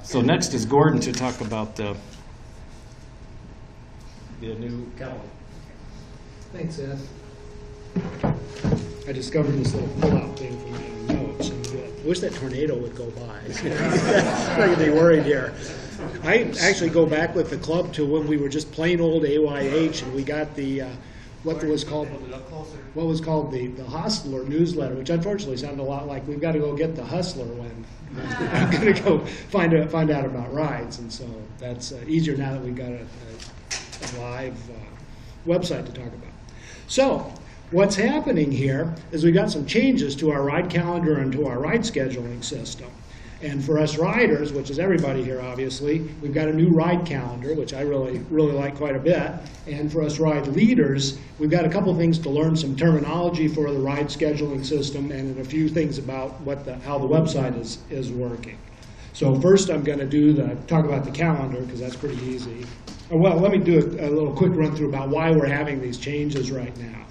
So next is Gordon to talk about the new calendar. Thanks, Ed. I discovered this little pull-out thing from my notes, and I wish that tornado would go by. I'm not going to be worried here. I actually go back with the club to when we were just plain old AYH, and we got the what was called the Hustler newsletter, which unfortunately sounded a lot like we've got to go get the Hustler when I'm going to go find out about rides, and so that's easier now that we've got a live website to talk about. So what's happening here is we've got some changes to our ride calendar and to our ride scheduling system. And for us riders, which is everybody here obviously, we've got a new ride calendar, which I really like quite a bit. And for us ride leaders, we've got a couple things to learn, some terminology for the ride scheduling system and a few things about how the website is working. So first I'm going to talk about the calendar, because that's pretty easy. Well, let me do a little quick run through about why we're having these changes right now.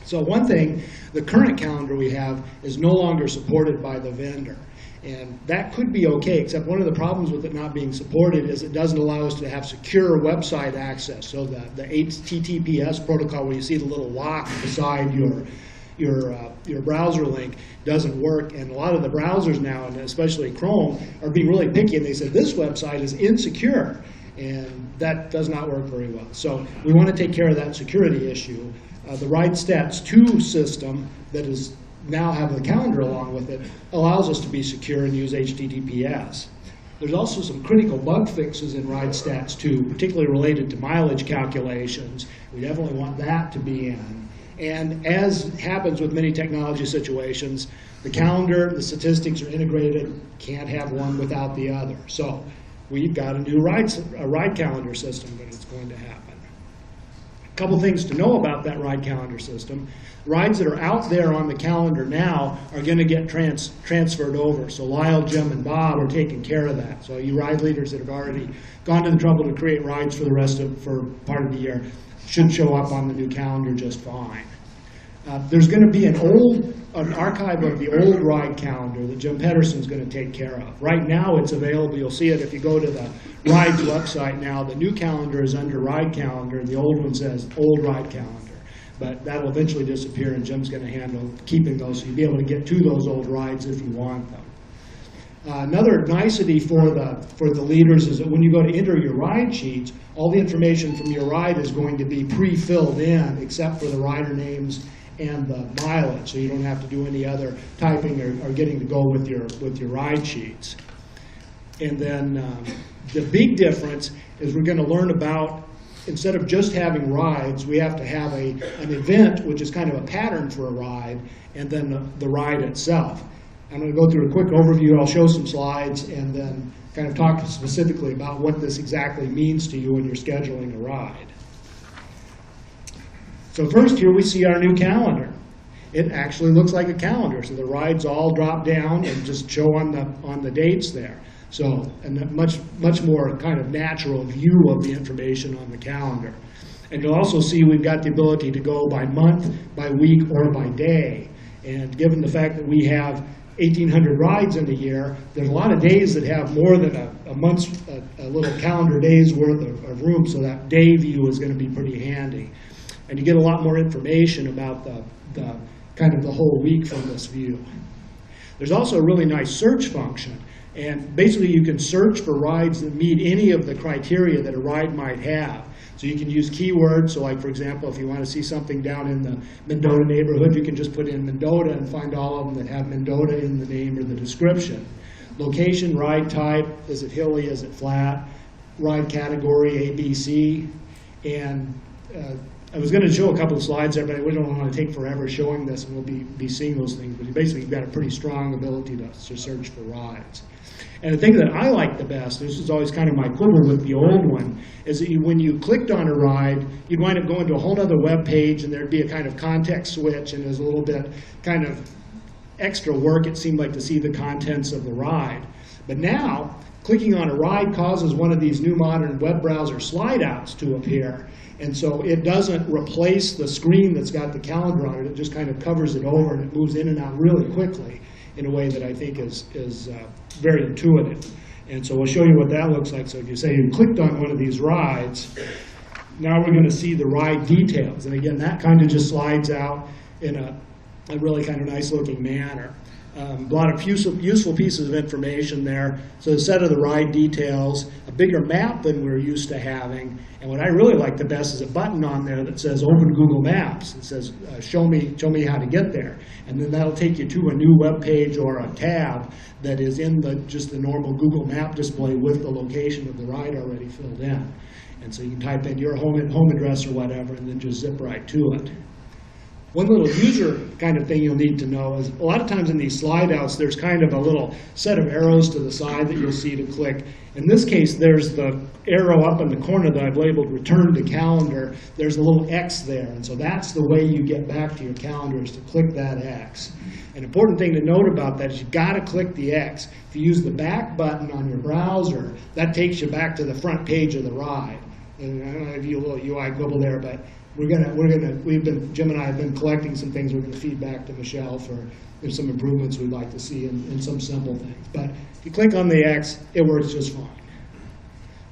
So one thing, the current calendar we have is no longer supported by the vendor. And that could be okay, except one of the problems with it not being supported is it doesn't allow us to have secure website access. So the HTTPS protocol, where you see the little lock beside your browser link, doesn't work. And a lot of the browsers now, and especially Chrome, are being really picky, and they said this website is insecure. And that does not work very well. So we want to take care of that security issue. The RideStats 2 system that is now have the calendar along with it allows us to be secure and use HTTPS. There's also some critical bug fixes in RideStats 2, particularly related to mileage calculations. We definitely want that to be in. And as happens with many technology situations, the calendar, the statistics are integrated, can't have one without the other. So we've got a new ride calendar system that is going to happen. A couple things to know about that ride calendar system. Rides that are out there on the calendar now are going to get transferred over. So Lyle, Jim, and Bob are taking care of that. So you ride leaders that have already gone to the trouble to create rides for part of the year should show up on the new calendar just fine. There's going to be an archive of the old ride calendar that Jim Pedersen's going to take care of. Right now it's available. You'll see it if you go to the Rides website now. The new calendar is under Ride Calendar, and the old one says Old Ride Calendar. But that will eventually disappear, and Jim's going to handle keeping those, so you'll be able to get to those old rides if you want them. Another nicety for the leaders is that when you go to enter your ride sheets, all the information from your ride is going to be pre-filled in, except for the rider names and the mileage, so you don't have to do any other typing or getting to go with your ride sheets. And then the big difference is we're going to learn about, instead of just having rides, we have to have an event, which is kind of a pattern for a ride, and then the ride itself. I'm going to go through a quick overview. I'll show some slides and then kind of talk specifically about what this exactly means to you when you're scheduling a ride. So first, here we see our new calendar. It actually looks like a calendar, so the rides all drop down and just show on the dates there. So a much more kind of natural view of the information on the calendar. And you'll also see we've got the ability to go by month, by week, or by day. And given the fact that we have 1,800 rides in a year, there's a lot of days that have more than a month's, a little calendar day's worth of room, so that day view is going to be pretty handy. And you get a lot more information about the kind of the whole week from this view. There's also a really nice search function. And basically you can search for rides that meet any of the criteria that a ride might have. So you can use keywords. So like, for example, if you want to see something down in the Mendota neighborhood, you can just put in Mendota and find all of them that have Mendota in the name or the description. Location, ride type, is it hilly, is it flat, ride category, ABC, and I was going to show a couple of slides there, but we don't want to take forever showing this, and we'll be seeing those things. But basically, you've got a pretty strong ability to search for rides. And the thing that I like the best, this is always kind of my quibble with the old one, is that when you clicked on a ride, you'd wind up going to a whole other web page, and there'd be a kind of context switch, and there's a little bit kind of extra work, it seemed like, to see the contents of the ride. But now, clicking on a ride causes one of these new modern web browser slide outs to appear. And so it doesn't replace the screen that's got the calendar on it. It just kind of covers it over, and it moves in and out really quickly in a way that I think is very intuitive. And so we'll show you what that looks like. So if you say you clicked on one of these rides, now we're going to see the ride details. And again, that kind of just slides out in a really kind of nice looking manner. A lot of useful pieces of information there. So a set of the ride details, a bigger map than we're used to having. And what I really like the best is a button on there that says Open Google Maps. It says show me how to get there. And then that'll take you to a new web page or a tab that is in just the normal Google Map display with the location of the ride already filled in. And so you can type in your home address or whatever and then just zip right to it. One little user kind of thing you'll need to know is a lot of times in these slide outs there's kind of a little set of arrows to the side that you'll see to click. In this case there's the arrow up in the corner that I've labeled Return to Calendar. There's a little X there, and so that's the way you get back to your calendar, is to click that X. An important thing to note about that is you've got to click the X. If you use the back button on your browser, that takes you back to the front page of the ride. And I don't know if you a little UI quibble there, but Jim and I have been collecting some things we're going to feed back to Michelle for some improvements we'd like to see in some simple things. But if you click on the X, it works just fine.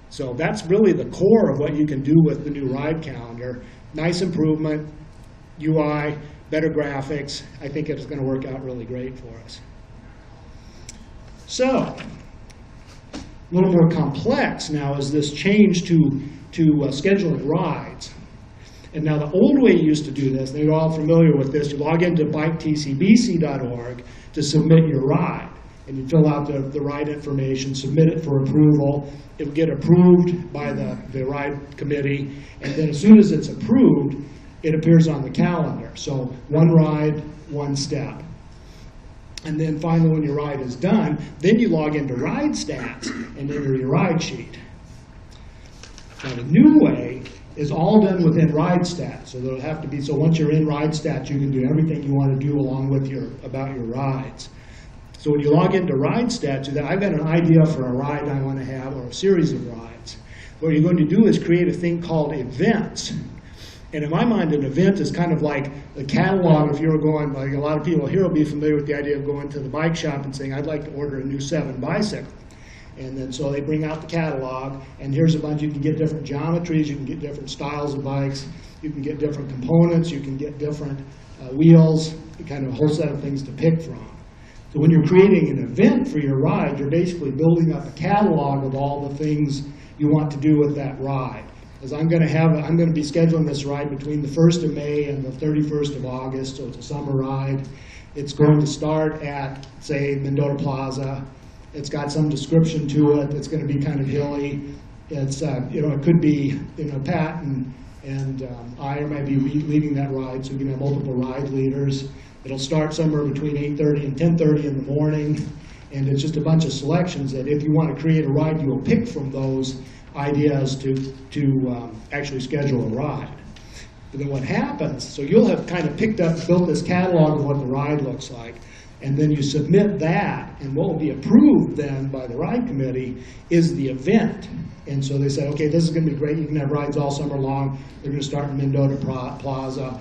So that's really the core of what you can do with the new ride calendar. Nice improvement, UI, better graphics. I think it's going to work out really great for us. So, a little more complex now is this change to scheduling rides. And now the old way you used to do this, and you're all familiar with this, you log into biketcbc.org to submit your ride. And you fill out the ride information, submit it for approval. It will get approved by the ride committee. And then as soon as it's approved, it appears on the calendar. So one ride, one step. And then finally when your ride is done, then you log into Ride Stats and enter your ride sheet. Now the new way is all done within Ride Stats. So there'll have to be, so once you're in Ride Stats, you can do everything you want to do along with about your rides. So when you log into Ride Stats, I've got an idea for a ride I want to have, or a series of rides. What you're going to do is create a thing called events. And in my mind, an event is kind of like the catalog. If you were going, like a lot of people here will be familiar with the idea of going to the bike shop and saying, I'd like to order a new 7 bicycle. And then so they bring out the catalog, and here's a bunch. You can get different geometries, you can get different styles of bikes, you can get different components, you can get different wheels, kind of a whole set of things to pick from. So when you're creating an event for your ride, you're basically building up a catalog of all the things you want to do with that ride. As I'm going to be scheduling this ride between the 1st of May and the 31st of August, so it's a summer ride. It's going to start at, say, Mendota Plaza. It's got some description to it. It's going to be kind of hilly. It's, it could be, Pat and I might be leading that ride, so we can have multiple ride leaders. It'll start somewhere between 8:30 and 10:30 in the morning, and it's just a bunch of selections that if you want to create a ride, you will pick from those ideas to actually schedule a ride. But then what happens, so you'll have kind of built this catalog of what the ride looks like, and then you submit that, and what will be approved then by the ride committee is the event. And so they say, okay, this is going to be great, you can have rides all summer long, they're going to start in Mendota Plaza,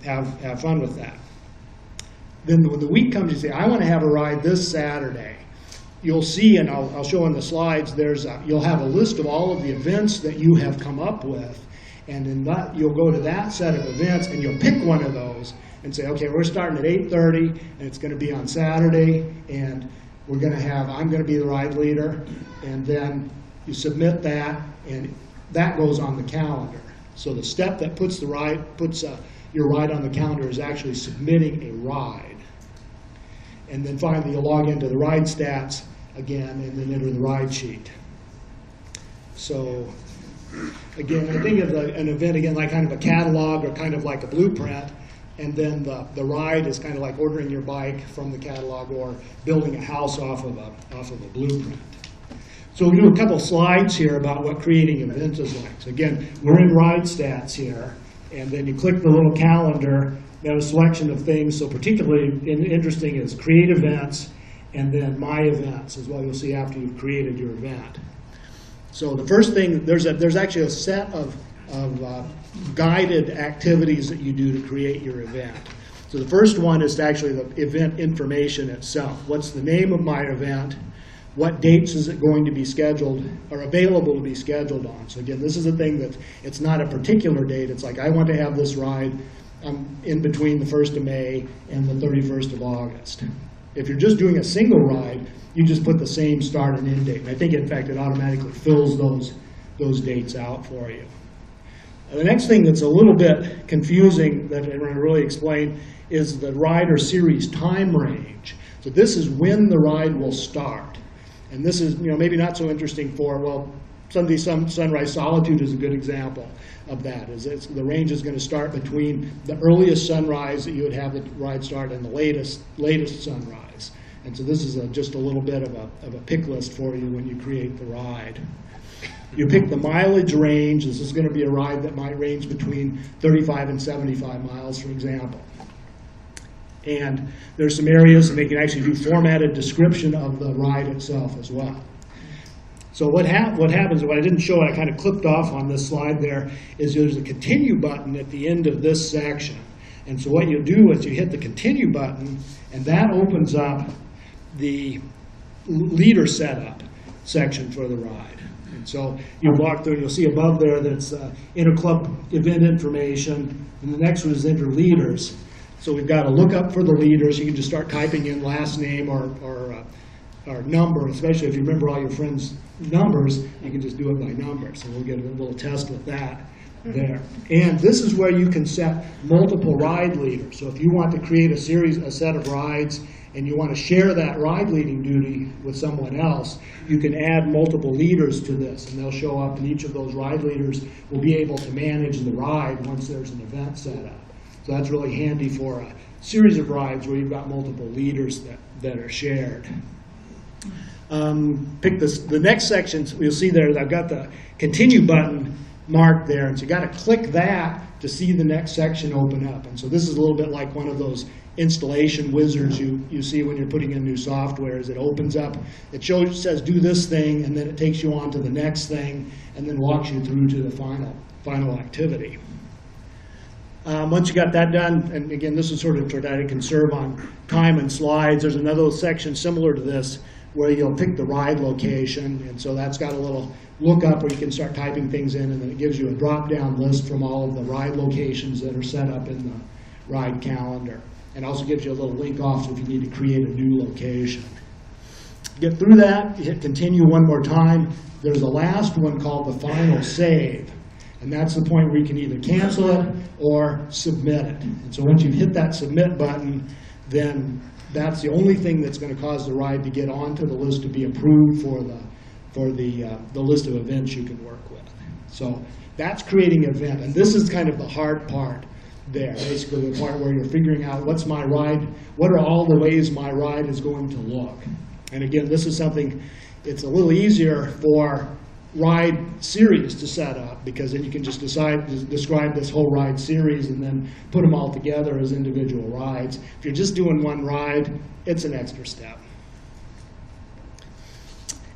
have fun with that. Then when the week comes, you say, I want to have a ride this Saturday. You'll see, and I'll show in the slides, you'll have a list of all of the events that you have come up with, and in that, you'll go to that set of events, and you'll pick one of those, and say, okay, we're starting at 8:30, and it's going to be on Saturday, and I'm going to be the ride leader, and then you submit that, and that goes on the calendar. So the step that puts your ride on the calendar is actually submitting a ride. And then finally, you'll log into the Ride Stats again, and then enter the ride sheet. So again, I think of an event again like kind of a catalog or kind of like a blueprint, and then the ride is kind of like ordering your bike from the catalog or building a house off of a blueprint. So we'll do a couple slides here about what creating events is like. So again, we're in Ride Stats here, and then you click the little calendar. You have a selection of things. So particularly interesting is create events, and then my events is what you'll see after you've created your event. So the first thing, there's actually a set of guided activities that you do to create your event. So the first one is actually the event information itself. What's the name of my event? what dates is it going to be scheduled or available to be scheduled on. So again, this is a thing that it's not a particular date. It's like, I want to have this ride in between the 1st of May and the 31st of August. If you're just doing a single ride, you just put the same start and end date. And I think, in fact, it automatically fills those dates out for you. The next thing that's a little bit confusing that I'm going to really explain is the ride or series time range. So this is when the ride will start. And this is, maybe not so interesting for, well, Sunrise Solitude is a good example of that. The range is going to start between the earliest sunrise that you would have the ride start and the latest sunrise. And so this is just a little bit of a pick list for you when you create the ride. You pick the mileage range. This is going to be a ride that might range between 35 and 75 miles, for example. And there's some areas, and they can actually do formatted description of the ride itself as well. So what happens, what I didn't show, I kind of clipped off on this slide there, is there's a continue button at the end of this section. And so what you do is you hit the continue button, and that opens up the leader setup section for the ride. And so you walk through, and you'll see above there that's inter-club event information, and the next one is inter-leaders. So we've got to look up for the leaders. You can just start typing in last name or number, especially if you remember all your friends' numbers, you can just do it by number. So we'll get a little test with that there. And this is where you can set multiple ride leaders. So if you want to create a set of rides, and you want to share that ride leading duty with someone else, you can add multiple leaders to this, and they'll show up, and each of those ride leaders will be able to manage the ride once there's an event set up. So that's really handy for a series of rides where you've got multiple leaders that are shared. Pick the next section. You'll see there, I've got the continue button marked there, and so you got to click that to see the next section open up. And so this is a little bit like one of those installation wizards you see when you're putting in new software. As it opens up, it says do this thing, and then it takes you on to the next thing, and then walks you through to the final activity. Once you got that done, and again, this is sort of to try to conserve on time and slides, there's another section similar to this where you'll pick the ride location, and so that's got a little lookup where you can start typing things in, and then it gives you a drop-down list from all of the ride locations that are set up in the ride calendar. And also gives you a little link off if you need to create a new location. Get through that, you hit continue one more time. There's a last one called the final save. And that's the point where you can either cancel it or submit it. And so once you've hit that submit button, then that's the only thing that's going to cause the ride to get onto the list to be approved for the list of events you can work with. So that's creating an event. And this is kind of the hard part there, basically the part where you're figuring out what's my ride, what are all the ways my ride is going to look. And again, this is something, it's a little easier for ride series to set up, because then you can just describe this whole ride series and then put them all together as individual rides. If you're just doing one ride, it's an extra step.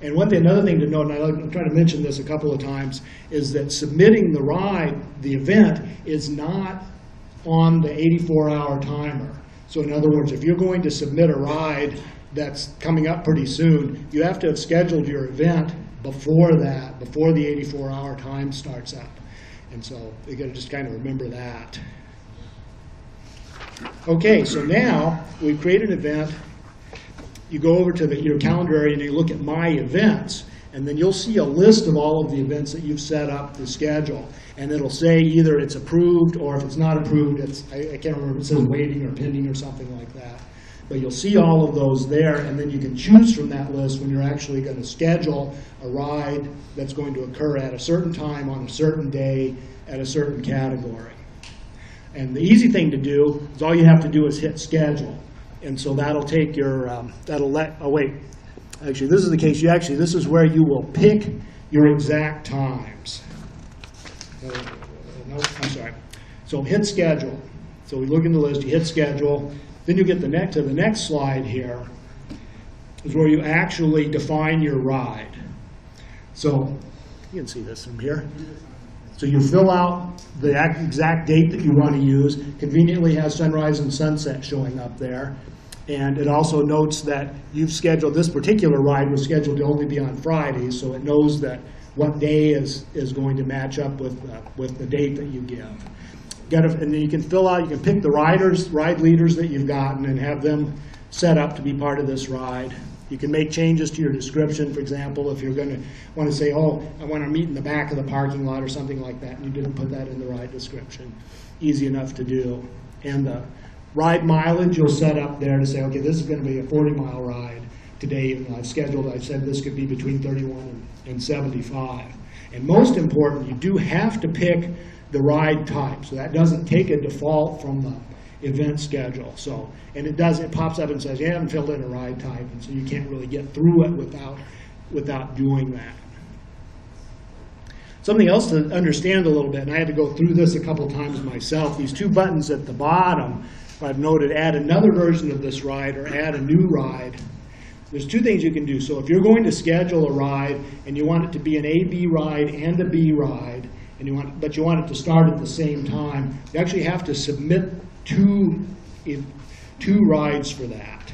And another thing to note, and I'll try to mention this a couple of times, is that submitting the ride, the event, is not on the 84-hour timer. So in other words, if you're going to submit a ride that's coming up pretty soon, you have to have scheduled your event before that, before the 84-hour time starts up. And so you got to just kind of remember that. Okay, so now we've created an event. You go over to your calendar area and you look at My Events, and then you'll see a list of all of the events that you've set up to schedule. And it'll say either it's approved, or if it's not approved, I can't remember if it says waiting or pending or something like that. But you'll see all of those there, and then you can choose from that list when you're actually going to schedule a ride that's going to occur at a certain time on a certain day at a certain category. And the easy thing to do is all you have to do is hit schedule. And so that'll take your, actually this is the case, this is where you will pick your exact times. No, I'm sorry. So hit schedule. So we look in the list, you hit schedule, then you get to the next slide here, is where you actually define your ride. So you can see this from here. So you fill out the exact date that you want to use. Conveniently has sunrise and sunset showing up there. And it also notes that you've scheduled, this particular ride was scheduled to only be on Fridays, so it knows that what day is going to match up with the date that you give. And then you can fill out, you can pick the ride leaders that you've gotten and have them set up to be part of this ride. You can make changes to your description, for example, if you're going to want to say, oh, I want to meet in the back of the parking lot or something like that, and you didn't put that in the ride description. Easy enough to do. And the ride mileage you'll set up there to say, okay, this is going to be a 40-mile ride today, and I've said this could be between 31 and 75. And most important, you do have to pick the ride type. So that doesn't take a default from the event schedule. So, and it pops up and says you haven't filled in a ride type, and so you can't really get through it without doing that. Something else to understand a little bit, and I had to go through this a couple times myself, these two buttons at the bottom, I've noted add another version of this ride or add a new ride. There's two things you can do. So if you're going to schedule a ride and you want it to be an A-B ride and a B ride, but you want it to start at the same time, you actually have to submit two rides for that.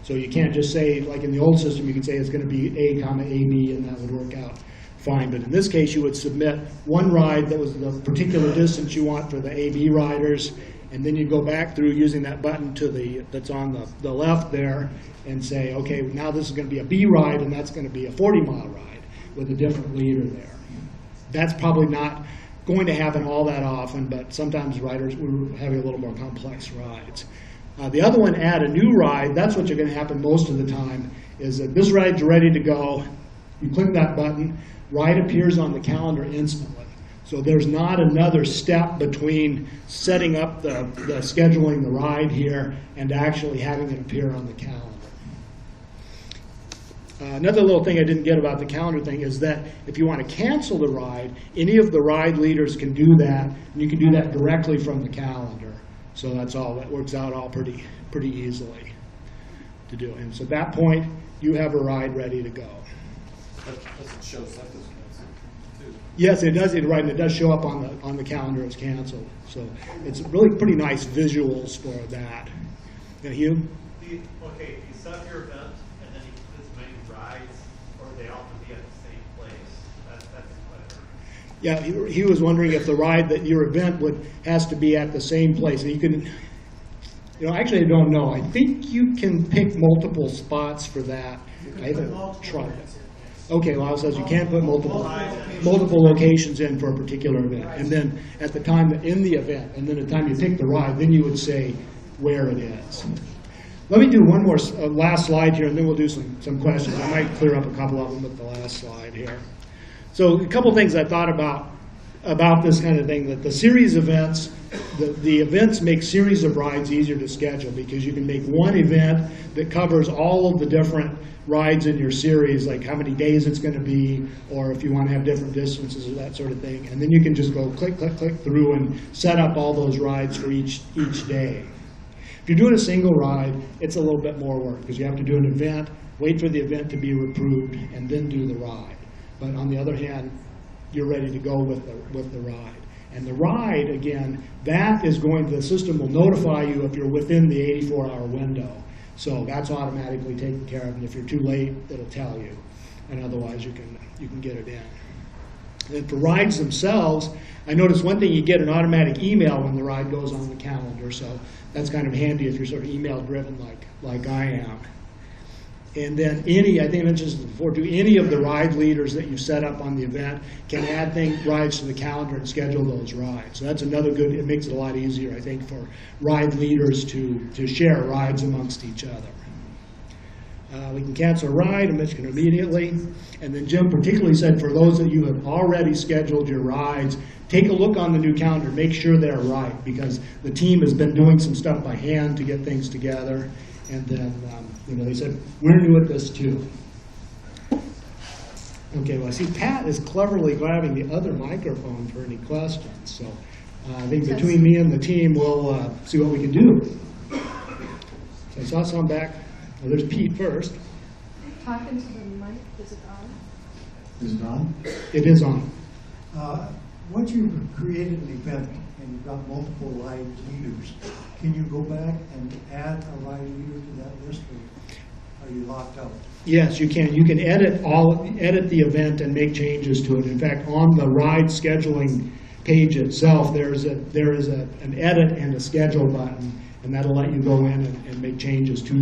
So you can't just say, like in the old system, you could say it's going to be A, AB, and that would work out fine. But in this case, you would submit one ride that was the particular distance you want for the AB riders, and then you go back through using that button that's on the left there and say, okay, now this is going to be a B ride, and that's going to be a 40-mile ride with a different leader there. That's probably not going to happen all that often, but sometimes riders we're having a little more complex rides. The other one, add a new ride, that's what you're going to happen most of the time, is that this ride's ready to go. You click that button, ride appears on the calendar instantly. So there's not another step between setting up the scheduling the ride here and actually having it appear on the calendar. Another little thing I didn't get about the calendar thing is that if you want to cancel the ride, any of the ride leaders can do that, and you can do that directly from the calendar. So that works out all pretty easily to do. And so at that point, you have a ride ready to go. But it shows up as canceled too. Yes, it does. It does show up on the calendar as canceled. So it's really pretty nice visuals for that. Yeah, Hugh? Okay, if you set up your event and then you put as many rides, or they all can be at the same place. That's clever. Yeah, he was wondering if the ride that your event has to be at the same place. And you can, actually I don't know. I think you can pick multiple spots for that. I haven't tried it. Okay, well, it says you can't put multiple locations in for a particular event. And then at the time in the event, and then at the time you pick the ride, then you would say where it is. Let me do one more last slide here, and then we'll do some questions. I might clear up a couple of them with the last slide here. So a couple things I thought about this kind of thing, that the series events, the events make series of rides easier to schedule because you can make one event that covers all of the different rides in your series, like how many days it's going to be, or if you want to have different distances or that sort of thing. And then you can just go click, click, click through and set up all those rides for each day. If you're doing a single ride, it's a little bit more work because you have to do an event, wait for the event to be approved, and then do the ride. But on the other hand, you're ready to go with the ride. And the ride, again, the system will notify you if you're within the 84-hour window. So that's automatically taken care of, and if you're too late, it'll tell you. And otherwise, you can get it in. And for rides themselves, I noticed one thing, you get an automatic email when the ride goes on the calendar, so that's kind of handy if you're sort of email-driven like I am. And then I think I mentioned this before too, any of the ride leaders that you set up on the event can add rides to the calendar and schedule those rides. So that's another good, it makes it a lot easier, I think, for ride leaders to share rides amongst each other. We can cancel a ride, I mentioned immediately. And then Jim particularly said for those of you who have already scheduled your rides, take a look on the new calendar, make sure they're right, because the team has been doing some stuff by hand to get things together. And then, they said, we're new at this too. Okay, well, I see Pat is cleverly grabbing the other microphone for any questions. So I think between me and the team, we'll see what we can do. So I saw some back. Well, there's Pete first. Talking to the mic, is it on? Is it on? It is on. once you've created an event and you've got multiple ride leaders, can you go back and add a ride leader to that list, or are you locked out? Yes, you can. You can edit the event and make changes to it. In fact, on the ride scheduling page itself, there is an edit and a schedule button, and that'll let you go in and make changes to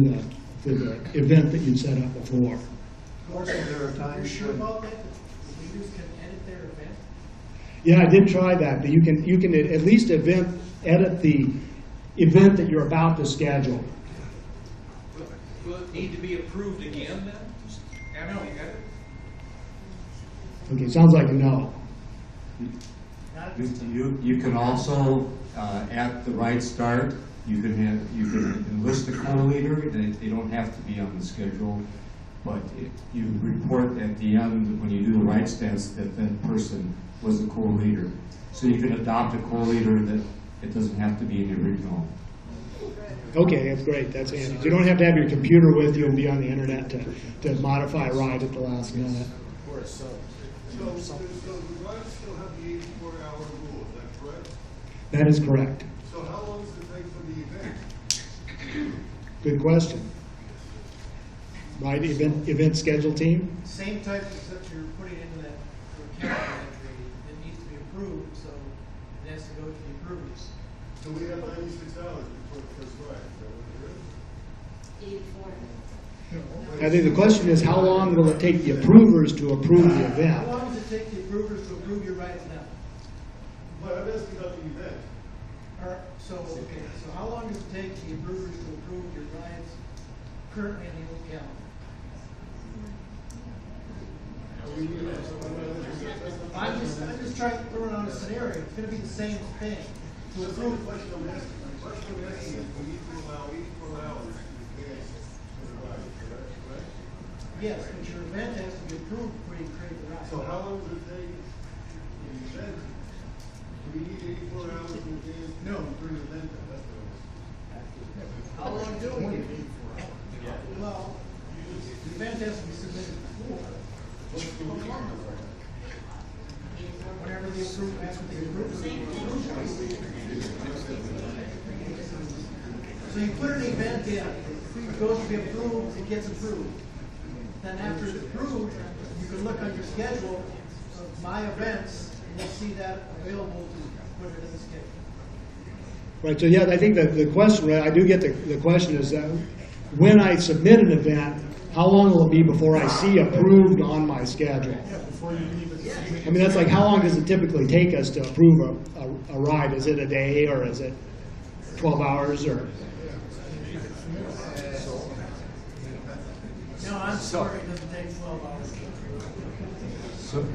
the event that you set up before. Also, there are times Sure when about that? The leaders can edit their event? Yeah, I did try that, but you can at least edit the event that you're about to schedule. Will it need to be approved again then? After we edit? Okay, sounds like a no. You can also, at the ride start, you can enlist a co-leader. They don't have to be on the schedule, but you report at the end when you do the ride stats that person was the co-leader. So you can adopt a co-leader that it doesn't have to be in the original. Okay, that's great. That's handy. You don't have to have your computer with you and be on the internet to modify a ride at the last minute. So the rides still have the 84-hour rule, is that correct? That is correct. So how long does it take for the event? Good question. Right, event schedule team? Same type except you're putting into that calendar entry that needs to be approved, so it has to go to the approvers. So we have 96 hours before the first ride, is that what it is? 84. I think the question is, how long will it take the approvers to approve the How event? long does it take the approvers to approve your rides now? But I'm asking about the event. So how long does it take the approvers to approve your rides currently in the old calendar? I'm just trying to throw out a scenario. It's gonna be the same thing. To That's approve, the question I'm asking. The question I'm asking is, we need to allow 84 hours to advance for the ride, correct? yes, but your event has to be approved before you create the ride. So how long does it take in the event? Do we need 84 hours to advance? No, during the event, that's what I was. How long do we need? Well, the event has to be submitted before. Whenever the approval, after the approval. So you put an event in, it goes to be approved, it gets approved. Then after it's approved, you can look on your schedule of my events, and you'll see that available to put it in the schedule. Right, so yeah, I think that the question, right, I do get the question is, when I submit an event, how long will it be before I see approved on my schedule? I mean, that's like, how long does it typically take us to approve a ride? Is it a day, or is it 12 hours, or? No, I'm sorry, it doesn't take 12 hours.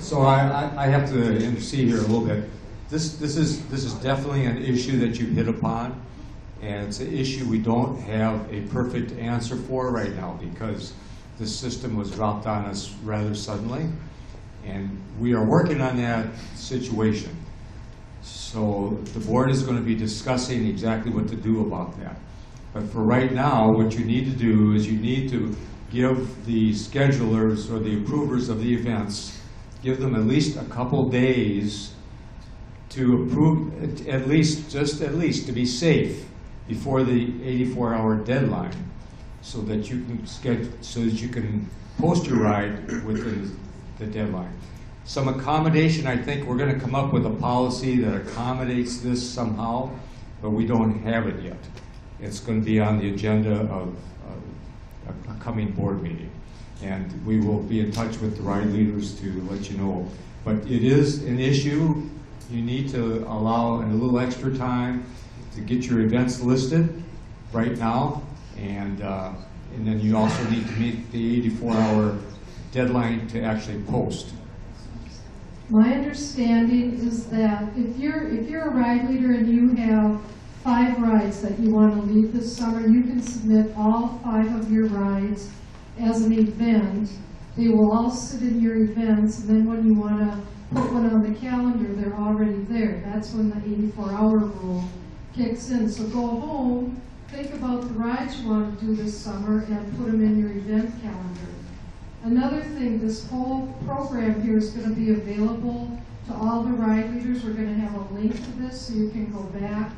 So I have to intercede here a little bit. This is definitely an issue that you hit upon, and it's an issue we don't have a perfect answer for right now because the system was dropped on us rather suddenly, and we are working on that situation. So the board is going to be discussing exactly what to do about that. But for right now, what you need to do is you need to give the schedulers or the approvers of the events, give them at least a couple days to approve, at least to be safe before the 84-hour deadline, so that you can post your ride within the deadline. Some accommodation, I think we're going to come up with a policy that accommodates this somehow, but we don't have it yet. It's going to be on the agenda of a coming board meeting, and we will be in touch with the ride leaders to let you know. But it is an issue. You need to allow a little extra time to get your events listed right now, and then you also need to meet the 84-hour deadline to actually post. My understanding is that if you're a ride leader and you have 5 rides that you want to lead this summer, you can submit all 5 of your rides as an event. They will all sit in your events, and then when you want to put one on the calendar, they're already there. That's when the 84-hour rule kicks in. So go home, think about the rides you want to do this summer, and put them in your event calendar. Another thing, this whole program here is going to be available to all the ride leaders. We're gonna have a link to this, so you can go back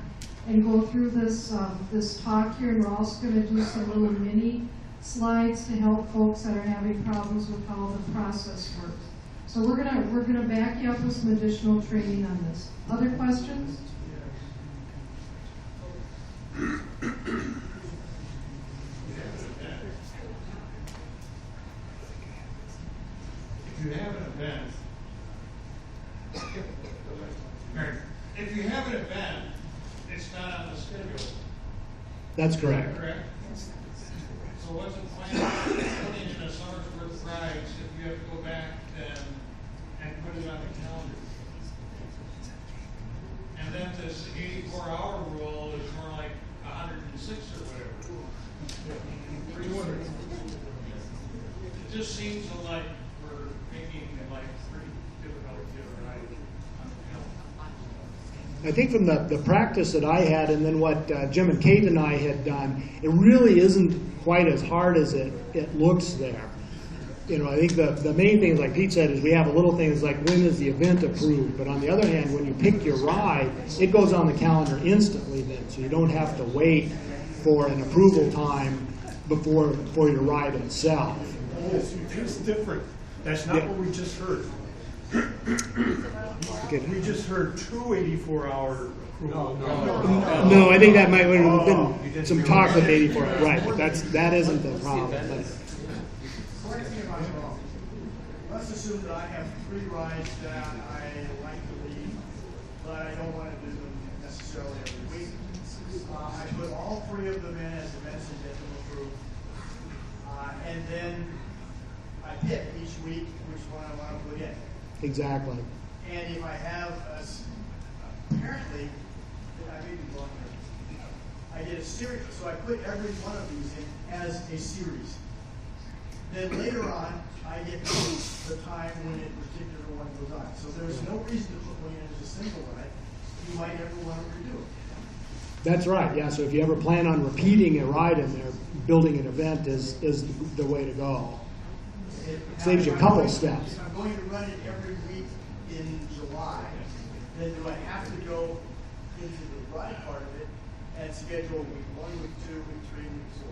and go through this, this talk here, and we're also gonna do some little mini slides to help folks that are having problems with how the process works. So we're gonna back you up with some additional training on this. Other questions? If you have an event, if you have an event, it's not on the schedule. That's Is correct. that correct? So what's the point of putting in a summer's worth of rides if you have to go back and put it on the calendar? And then this 84-hour rule is more like 106 or whatever. 300. It just seems like we're making it like pretty difficult to get a ride on the calendar. I think from the practice that I had and then what Jim and Kate and I had done, it really isn't quite as hard as it looks there. You know, I think the main thing, like Pete said, is we have a little thing that's like, when is the event approved? But on the other hand, when you pick your ride, it goes on the calendar instantly then, so you don't have to wait for an approval time for your ride itself. It's different. That's not what we just heard. Okay. We just heard 284-hour approval. No, I think that might have been some talk with 84, right, but that isn't the problem. Correct me if I'm wrong. Let's assume that I have 3 rides that I like to lead, but I don't want to do them necessarily every week. I put all 3 of them in as events and get them approved. And then I pick each week which one I want to put in. Exactly. And if I have apparently, I may be wrong here. I get a series, so I put every one of these in as a series. Then later on, I get the time when a particular one goes on. So there's no reason to put one in as a single ride. You might never want to redo it. That's right, yeah, so if you ever plan on repeating a ride in there, building an event is the way to go. Saves you a couple steps. If I'm going to run it every week in July, then do I have to go into the ride part of it and schedule week 1, week 2, week 3, week 4?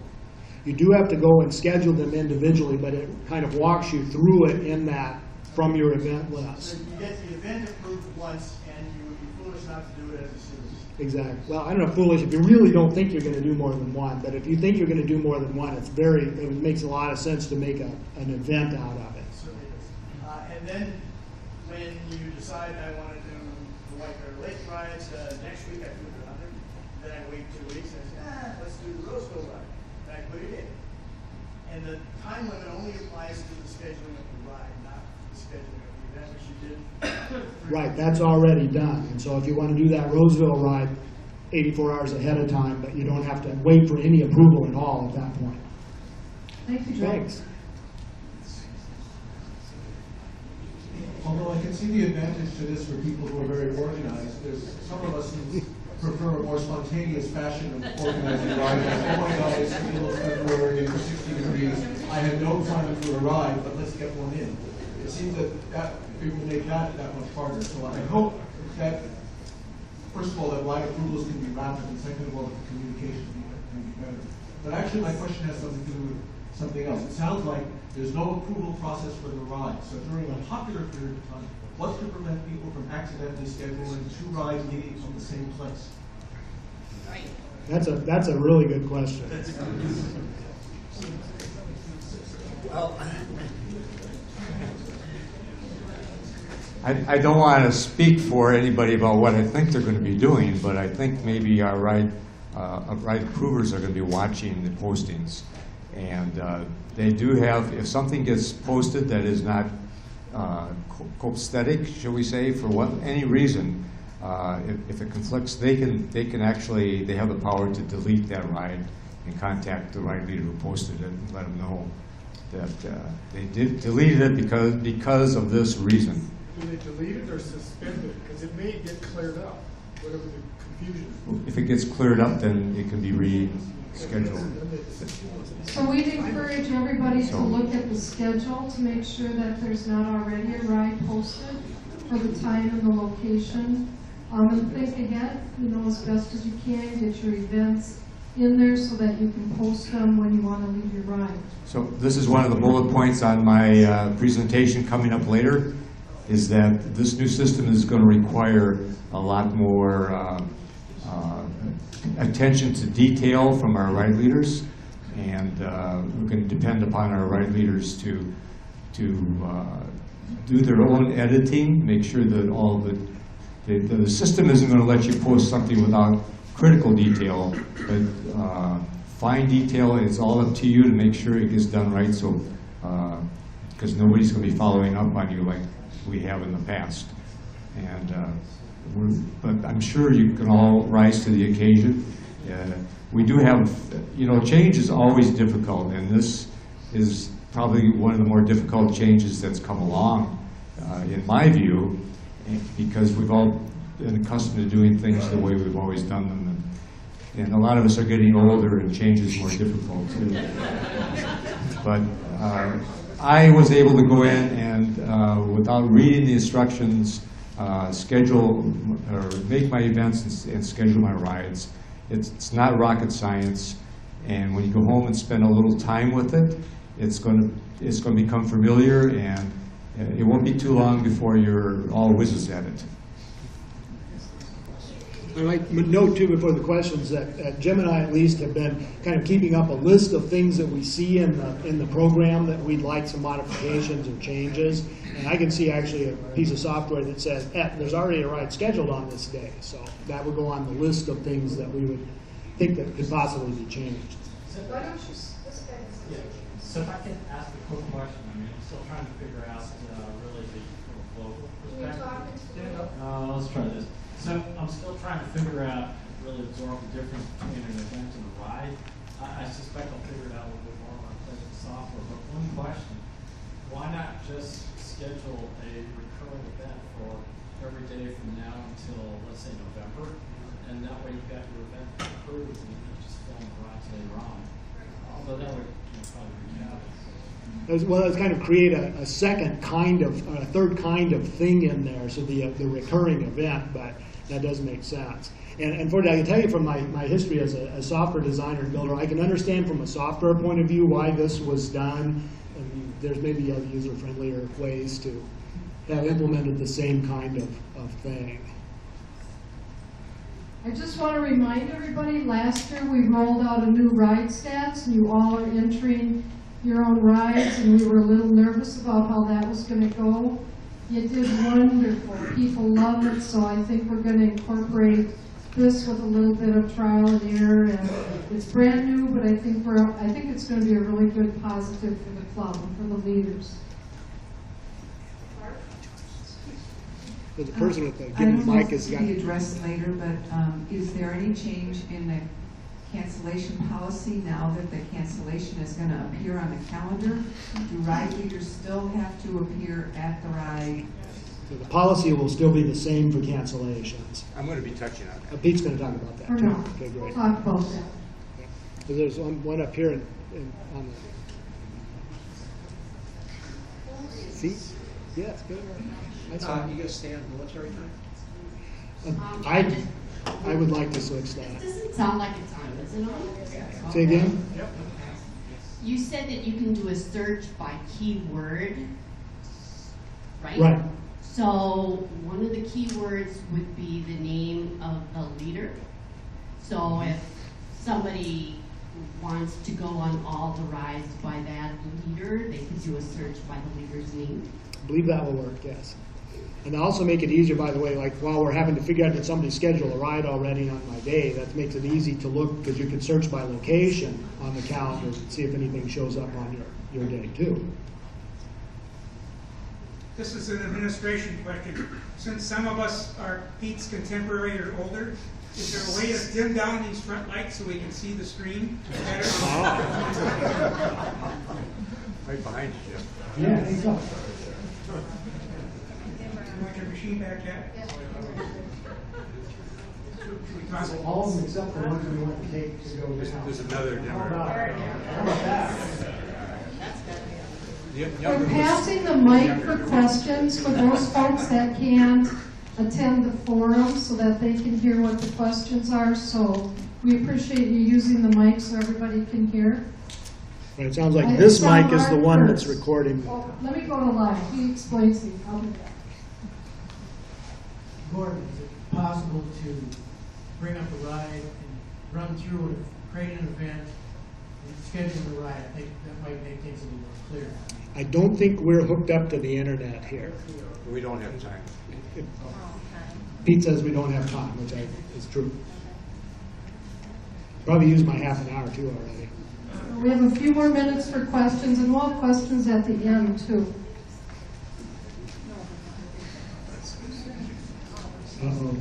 You do have to go and schedule them individually, but it kind of walks you through it in that from your event So list. you get the event approved once, and you would be foolish not to do it as a series. Exactly. Well, I don't know, foolish, if you really don't think you're going to do more than one, but if you think you're going to do more than one, it makes a lot of sense to make an event out of it. Certainly is. And then when you decide I want to do the White Bear Lake rides, next week I do another, then I wait 2 weeks and I say, let's do the Roseville ride. And I put it in. And the time limit only applies to the scheduling of the ride, not the scheduling of the event, which you did. Right, that's already done. And so if you want to do that Roseville ride 84 hours ahead of time, but you don't have to wait for any approval at all at that point. Thank you, Joe. Thanks. Although I can see the advantage to this for people who are very organized, there's some of us who prefer a more spontaneous fashion of organizing rides. Oh my God, it's the middle of February and 60 degrees. I have no time for a ride, but let's get one in. It seems that it will make that much harder. So I hope that, first of all, that ride approvals can be rapid, and second of all, that the communication can be better. But actually, my question has something to do with something else. It sounds like there's no approval process for the ride. So during a popular period of time, what's to prevent people from accidentally scheduling 2 rides leading from the same place? That's a really good question. I don't want to speak for anybody about what I think they're going to be doing, but I think maybe our ride approvers are going to be watching the postings. And they do have, if something gets posted that is not copacetic, shall we say, for any reason, if it conflicts, they can actually, they have the power to delete that ride and contact the ride leader who posted it and let them know that they deleted it because of this reason. Do they delete it or suspend it? Because it may get cleared up, whatever the confusion is. If it gets cleared up, then it can be rescheduled. So we'd encourage everybody to look at the schedule to make sure that there's not already a ride posted. for the time and the location. And think ahead, as best as you can, get your events in there so that you can post them when you want to leave your ride. So this is one of the bullet points on my presentation coming up later, is that this new system is going to require a lot more attention to detail from our ride leaders, and we're going to depend upon our ride leaders to do their own editing, make sure that all the system isn't going to let you post something without critical detail, but fine detail, it's all up to you to make sure it gets done right, so because nobody's going to be following up on you like we have in the past. And but I'm sure you can all rise to the occasion. We do have, change is always difficult, and this is probably one of the more difficult changes that's come along, in my view, because we've all been accustomed to doing things the way we've always done them. And a lot of us are getting older, and change is more difficult too. But I was able to go in and, without reading the instructions, schedule or make my events and schedule my rides. It's not rocket science, and when you go home and spend a little time with it, it's going to become familiar, and it won't be too long before you're all whizzes at it. I might note too before the questions that Jim and I at least have been kind of keeping up a list of things that we see in the program that we'd like some modifications or changes. And I can see actually a piece of software that says, there's already a ride scheduled on this day. So that would go on the list of things that we would think that could possibly be changed. Why don't you, this guy is So if I can ask a quick question, I'm still trying to figure out really the global Can you perspective. talk into Let's try this. So I'm still trying to figure out, really absorb the difference between an event and a ride. I suspect I'll figure it out a little bit more when I play with the software. But one question, why not just schedule a recurring event for every day from now until, let's say, November? And that way you've got your event approved and you can just film the rides later on. Although that would probably be out. Well, it's kind of create a second kind of, a third kind of thing in there, so the recurring event, but that does make sense. And for that, I can tell you from my history as a software designer and builder, I can understand from a software point of view why this was done. And there's maybe other user-friendlier ways to have implemented the same kind of thing. I just want to remind everybody, last year we rolled out a new ride stats, and you all are entering your own rides, and we were a little nervous about how that was going to go. You did wonderful. People love it, so I think we're going to incorporate this with a little bit of trial and error. And it's brand new, but I think it's going to be a really good positive for the club and for the leaders. The person with the I don't know mic if has this got. will be addressed later, but is there any change in the cancellation policy now that the cancellation is going to appear on the calendar? Do ride leaders still have to appear at the ride? So the policy will still be the same for cancellations. I'm going to be touching on that. Pete's going to talk about that Or too. no? Okay, great. We'll talk about that. So there's one up here on the seat. Yes, good. That's fine. You guys stay on military time? I would like to switch that. It doesn't sound like it's on, is it on? Say again? You said that you can do a search by keyword, right? Right. So one of the keywords would be the name of the leader. So if somebody wants to go on all the rides by that leader, they could do a search by the leader's name. I believe that will work, yes. And also make it easier, by the way, like while we're having to figure out that somebody scheduled a ride already on my day, that makes it easy to look, because you can search by location on the calendar and see if anything shows up on your day too. This is an administration question. Since some of us are Pete's contemporary or older, is there a way to dim down these front lights so we can see the screen better? Right behind you, Jim. Yeah, there you go. You want your machine back yet? All of them except the ones we want to take to go down. There's another dimmer. How about that? That's good. We're passing the mic for questions for those folks that can't attend the forum so that they can hear what the questions are. So we appreciate you using the mic so everybody can hear. But it sounds like I this saw mic is the Mark one that's first. recording. Well, let me go to live. He explains it. I'll do that. Gordon, is it possible to bring up a ride and run through it, create an event, and schedule the ride? I think that might make things a little more clear. I don't think we're hooked up to the internet here. We don't have time. Pete says we don't have time, which is true. Probably used my half an hour too already. We have a few more minutes for questions, and we'll have questions at the end, too. Uh-oh.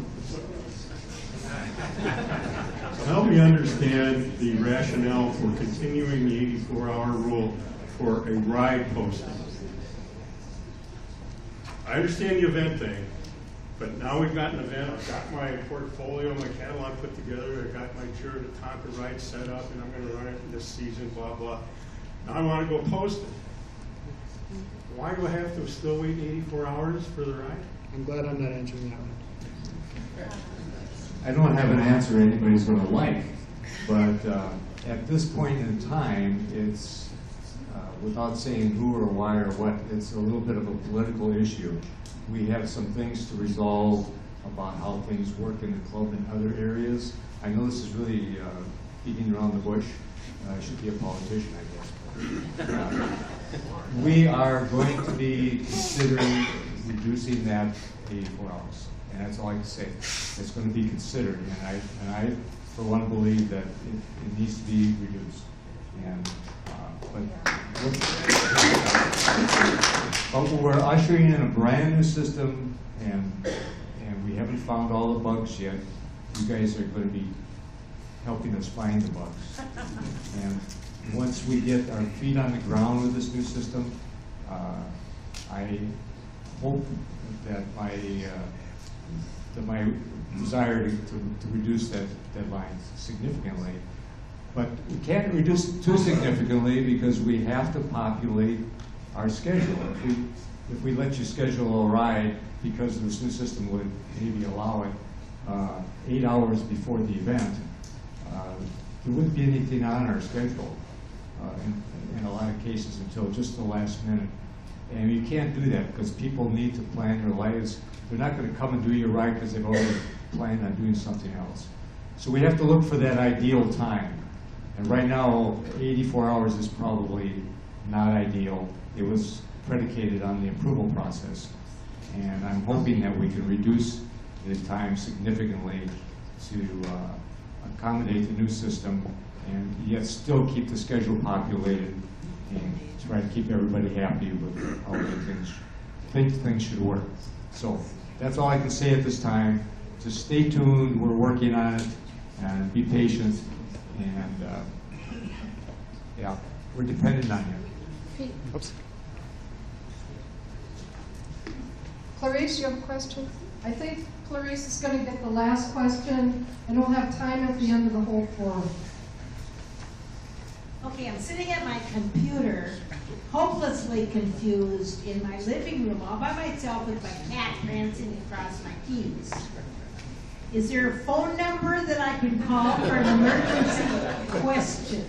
Help me understand the rationale for continuing the 84-hour rule for a ride posting. I understand the event thing, but now we've got an event, I've got my portfolio, my catalog put together, I've got my Jura to Tonka ride set up, and I'm going to run it this season, blah, blah. Now I want to go post it. Why do I have to still wait 84 hours for the ride? I'm glad I'm not answering that one. I don't have an answer anybody's going to like, but at this point in time, it's, without saying who or why or what, it's a little bit of a political issue. We have some things to resolve about how things work in the club and other areas. I know this is really beating around the bush. I should be a politician, I guess. We are going to be considering reducing that 84 hours. And that's all I can say. It's going to be considered, and I for one, believe that it needs to be reduced. And but we're ushering in a brand new system, and we haven't found all the bugs yet. You guys are going to be helping us find the bugs. And once we get our feet on the ground with this new system, I hope that my desire to reduce that deadline significantly. But we can't reduce it too significantly because we have to populate our schedule. If we let you schedule a ride because this new system would maybe allow it 8 hours before the event, there wouldn't be anything on our schedule in a lot of cases until just the last minute. And you can't do that because people need to plan their lives. They're not going to come and do your ride because they've already planned on doing something else. So we have to look for that ideal time. And right now, 84 hours is probably not ideal. It was predicated on the approval process. And I'm hoping that we can reduce the time significantly to accommodate the new system and yet still keep the schedule populated and try to keep everybody happy with how things should work. So that's all I can say at this time. Just stay tuned. We're working on it, and be patient. And yeah, we're dependent on you. Oops. Clarice, you have a question? I think Clarice is going to get the last question, and we'll have time at the end of the whole forum. Okay, I'm sitting at my computer, hopelessly confused in my living room all by myself with my cat prancing across my keys. Is there a phone number that I can call for an emergency question?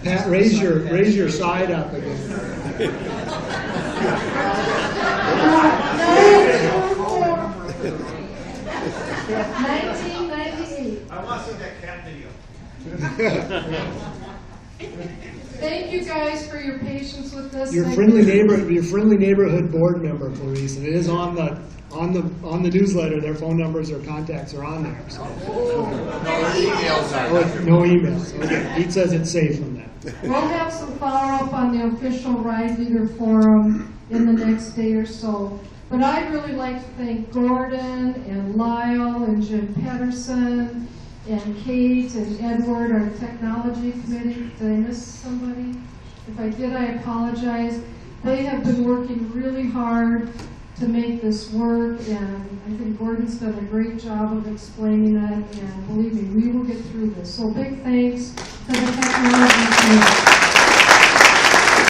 Pat, raise your side up again. 1998. I want to see that cat video. Thank you guys for your patience with this. Your friendly neighborhood board member, Clarice, and it is on the newsletter. Their phone numbers or contacts are on there. So. No emails. Okay. Pete says it's safe from that. We'll have some follow-up on the official Ride Leader Forum in the next day or so. But I'd really like to thank Gordon and Lyle and Jim Pedersen and Kate and Edward, our technology committee. Did I miss somebody? If I did, I apologize. They have been working really hard to make this work, and I think Gordon's done a great job of explaining it, and believe me, we will get through this. So big thanks to the technology committee.